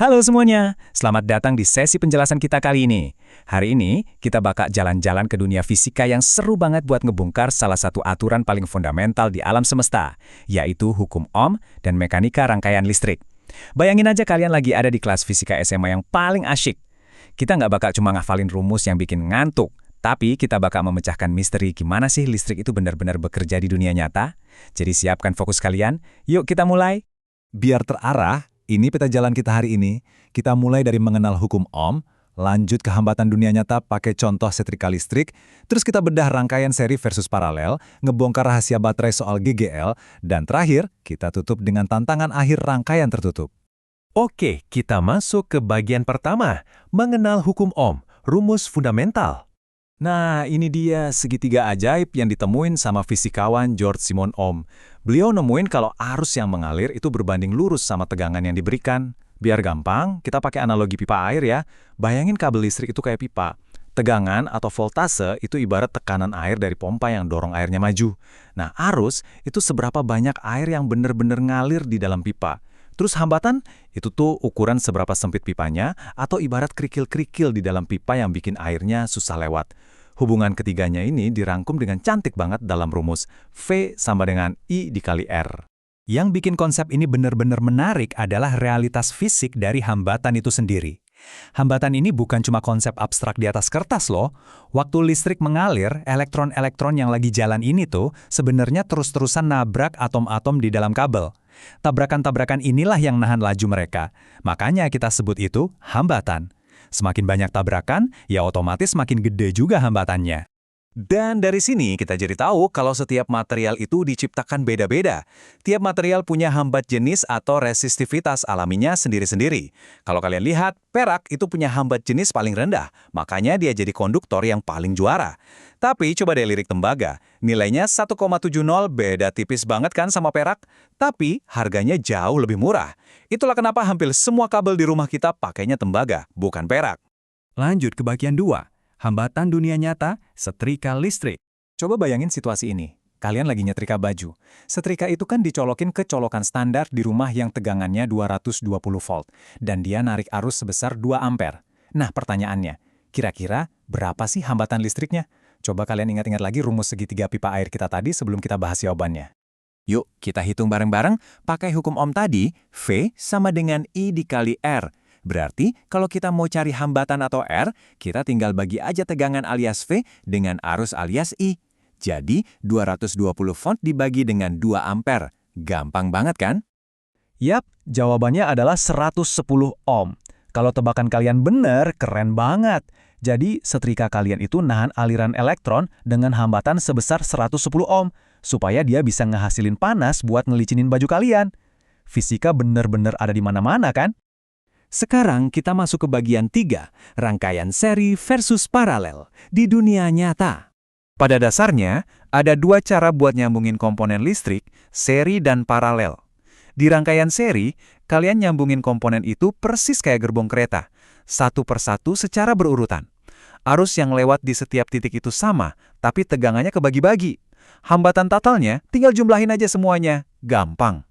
Halo semuanya, selamat datang di sesi penjelasan kita kali ini. Hari ini, kita bakal jalan-jalan ke dunia fisika yang seru banget buat ngebongkar salah satu aturan paling fundamental di alam semesta, yaitu hukum Ohm dan mekanika rangkaian listrik. Bayangin aja kalian lagi ada di kelas fisika SMA yang paling asyik. Kita nggak bakal cuma ngafalin rumus yang bikin ngantuk, tapi kita bakal memecahkan misteri gimana sih listrik itu benar-benar bekerja di dunia nyata. Jadi siapkan fokus kalian, yuk kita mulai. Biar terarah, ini peta jalan kita hari ini. Kita mulai dari mengenal hukum Ohm, lanjut ke hambatan dunia nyata pakai contoh setrika listrik, terus kita bedah rangkaian seri versus paralel, ngebongkar rahasia baterai soal GGL, dan terakhir, kita tutup dengan tantangan akhir rangkaian tertutup. Oke, kita masuk ke bagian pertama, mengenal hukum Ohm, rumus fundamental. Nah, ini dia segitiga ajaib yang ditemuin sama fisikawan George Simon Ohm. Beliau nemuin kalau arus yang mengalir itu berbanding lurus sama tegangan yang diberikan. Biar gampang, kita pakai analogi pipa air ya. Bayangin kabel listrik itu kayak pipa. Tegangan atau voltase itu ibarat tekanan air dari pompa yang dorong airnya maju. Nah, arus itu seberapa banyak air yang benar-benar ngalir di dalam pipa. Terus hambatan, itu tuh ukuran seberapa sempit pipanya atau ibarat kerikil-kerikil di dalam pipa yang bikin airnya susah lewat. Hubungan ketiganya ini dirangkum dengan cantik banget dalam rumus V sama dengan I dikali R. Yang bikin konsep ini benar-benar menarik adalah realitas fisik dari hambatan itu sendiri. Hambatan ini bukan cuma konsep abstrak di atas kertas loh. Waktu listrik mengalir, elektron-elektron yang lagi jalan ini tuh sebenarnya terus-terusan nabrak atom-atom di dalam kabel. Tabrakan-tabrakan inilah yang nahan laju mereka. Makanya kita sebut itu hambatan. Semakin banyak tabrakan, ya otomatis semakin gede juga hambatannya. Dan dari sini kita jadi tahu kalau setiap material itu diciptakan beda-beda. Tiap material punya hambat jenis atau resistivitas alaminya sendiri-sendiri. Kalau kalian lihat, perak itu punya hambat jenis paling rendah, makanya dia jadi konduktor yang paling juara. Tapi coba deh lirik tembaga, nilainya 1,70 beda tipis banget kan sama perak, tapi harganya jauh lebih murah. Itulah kenapa hampir semua kabel di rumah kita pakainya tembaga, bukan perak. Lanjut ke bagian 2. Hambatan dunia nyata, setrika listrik. Coba bayangin situasi ini. Kalian lagi nyetrika baju. Setrika itu kan dicolokin ke colokan standar di rumah yang tegangannya 220 volt. Dan dia narik arus sebesar 2 ampere. Nah pertanyaannya, kira-kira berapa sih hambatan listriknya? Coba kalian ingat-ingat lagi rumus segitiga pipa air kita tadi sebelum kita bahas jawabannya. Yuk, kita hitung bareng-bareng pakai hukum Ohm tadi, V sama dengan I dikali R. Berarti, kalau kita mau cari hambatan atau R, kita tinggal bagi aja tegangan alias V dengan arus alias I. Jadi, 220 volt dibagi dengan 2 ampere. Gampang banget kan? Yap, jawabannya adalah 110 ohm. Kalau tebakan kalian benar, keren banget. Jadi, setrika kalian itu nahan aliran elektron dengan hambatan sebesar 110 ohm, supaya dia bisa ngehasilin panas buat ngelicinin baju kalian. Fisika benar-benar ada di mana-mana kan? Sekarang kita masuk ke bagian 3, rangkaian seri versus paralel di dunia nyata. Pada dasarnya, ada 2 cara buat nyambungin komponen listrik, seri dan paralel. Di rangkaian seri, kalian nyambungin komponen itu persis kayak gerbong kereta, satu persatu secara berurutan. Arus yang lewat di setiap titik itu sama, tapi tegangannya kebagi-bagi. Hambatan totalnya tinggal jumlahin aja semuanya, gampang.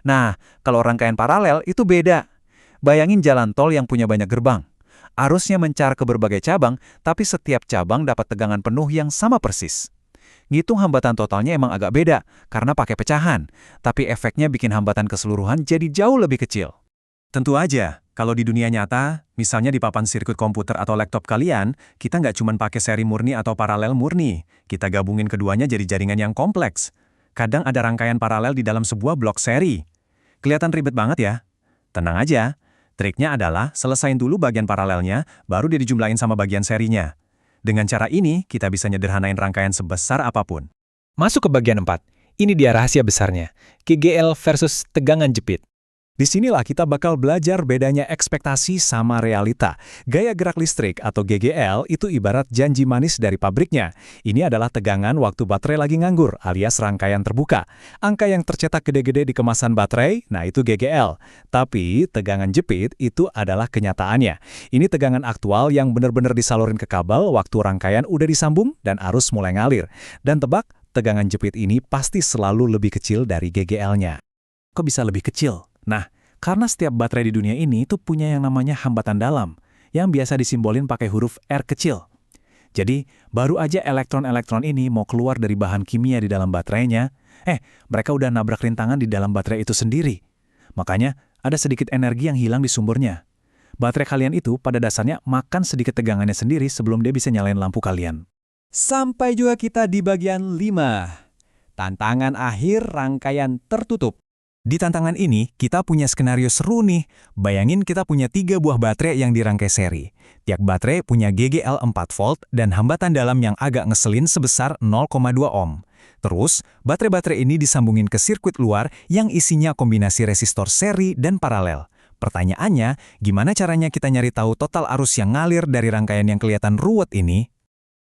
Nah, kalau rangkaian paralel itu beda. Bayangin jalan tol yang punya banyak gerbang. Arusnya mencar ke berbagai cabang, tapi setiap cabang dapat tegangan penuh yang sama persis. Ngitung hambatan totalnya emang agak beda, karena pakai pecahan. Tapi efeknya bikin hambatan keseluruhan jadi jauh lebih kecil. Tentu aja, kalau di dunia nyata, misalnya di papan sirkuit komputer atau laptop kalian, kita nggak cuma pakai seri murni atau paralel murni. Kita gabungin keduanya jadi jaringan yang kompleks. Kadang ada rangkaian paralel di dalam sebuah blok seri. Kelihatan ribet banget ya? Tenang aja. Triknya adalah selesain dulu bagian paralelnya, baru dia dijumlahin sama bagian serinya. Dengan cara ini, kita bisa nyederhanain rangkaian sebesar apapun. Masuk ke bagian 4. Ini dia rahasia besarnya. GGL versus tegangan jepit. Disinilah kita bakal belajar bedanya ekspektasi sama realita. Gaya gerak listrik atau GGL itu ibarat janji manis dari pabriknya. Ini adalah tegangan waktu baterai lagi nganggur, alias rangkaian terbuka. Angka yang tercetak gede-gede di kemasan baterai, nah itu GGL. Tapi tegangan jepit itu adalah kenyataannya. Ini tegangan aktual yang benar-benar disalurin ke kabel waktu rangkaian udah disambung dan arus mulai ngalir. Dan tebak, tegangan jepit ini pasti selalu lebih kecil dari GGL-nya. Kok bisa lebih kecil? Nah, Karena setiap baterai di dunia ini itu punya yang namanya hambatan dalam, yang biasa disimbolin pakai huruf R kecil. Jadi, baru aja elektron-elektron ini mau keluar dari bahan kimia di dalam baterainya, mereka udah nabrak rintangan di dalam baterai itu sendiri. Makanya, ada sedikit energi yang hilang di sumbernya. Baterai kalian itu pada dasarnya makan sedikit tegangannya sendiri sebelum dia bisa nyalain lampu kalian. Sampai juga kita di bagian 5. Tantangan akhir rangkaian tertutup. Di tantangan ini, kita punya skenario seru nih. Bayangin kita punya 3 buah baterai yang dirangkai seri. Tiap baterai punya GGL 4 volt dan hambatan dalam yang agak ngeselin sebesar 0,2 ohm. Terus, baterai-baterai ini disambungin ke sirkuit luar yang isinya kombinasi resistor seri dan paralel. Pertanyaannya, gimana caranya kita nyari tahu total arus yang ngalir dari rangkaian yang kelihatan ruwet ini?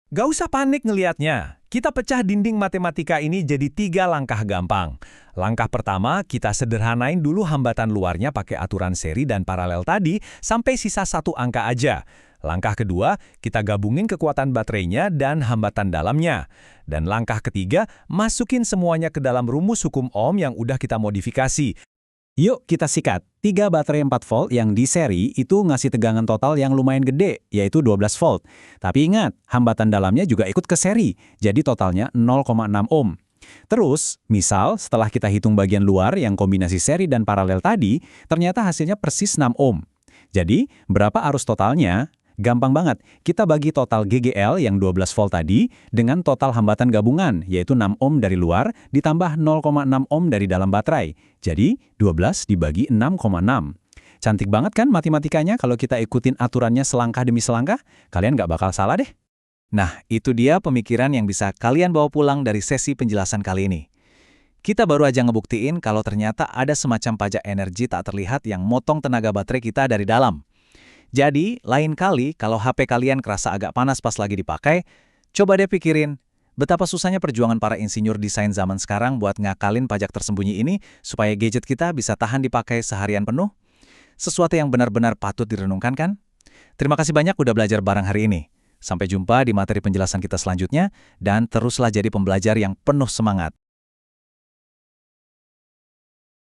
Gak usah panik ngelihatnya. Kita pecah dinding matematika ini jadi 3 langkah gampang. Langkah pertama, kita sederhanain dulu hambatan luarnya pakai aturan seri dan paralel tadi sampai sisa 1 angka aja. Langkah kedua, kita gabungin kekuatan baterainya dan hambatan dalamnya. Dan langkah ketiga, masukin semuanya ke dalam rumus hukum Ohm yang udah kita modifikasi. Yuk kita sikat, 3 baterai 4 volt yang di seri itu ngasih tegangan total yang lumayan gede, yaitu 12 volt. Tapi ingat, hambatan dalamnya juga ikut ke seri, jadi totalnya 0,6 ohm. Terus, misal setelah kita hitung bagian luar yang kombinasi seri dan paralel tadi, ternyata hasilnya persis 6 ohm. Jadi, berapa arus totalnya? Gampang banget, kita bagi total GGL yang 12 volt tadi dengan total hambatan gabungan, yaitu 6 ohm dari luar ditambah 0,6 ohm dari dalam baterai. Jadi, 12 dibagi 6,6. Cantik banget kan matematikanya kalau kita ikutin aturannya selangkah demi selangkah? Kalian nggak bakal salah deh. Nah, itu dia pemikiran yang bisa kalian bawa pulang dari sesi penjelasan kali ini. Kita baru aja ngebuktiin kalau ternyata ada semacam pajak energi tak terlihat yang motong tenaga baterai kita dari dalam. Jadi, lain kali kalau HP kalian kerasa agak panas pas lagi dipakai, coba deh pikirin, betapa susahnya perjuangan para insinyur desain zaman sekarang buat ngakalin pajak tersembunyi ini supaya gadget kita bisa tahan dipakai seharian penuh. Sesuatu yang benar-benar patut direnungkan kan? Terima kasih banyak udah belajar bareng hari ini. Sampai jumpa di materi penjelasan kita selanjutnya, dan teruslah jadi pembelajar yang penuh semangat.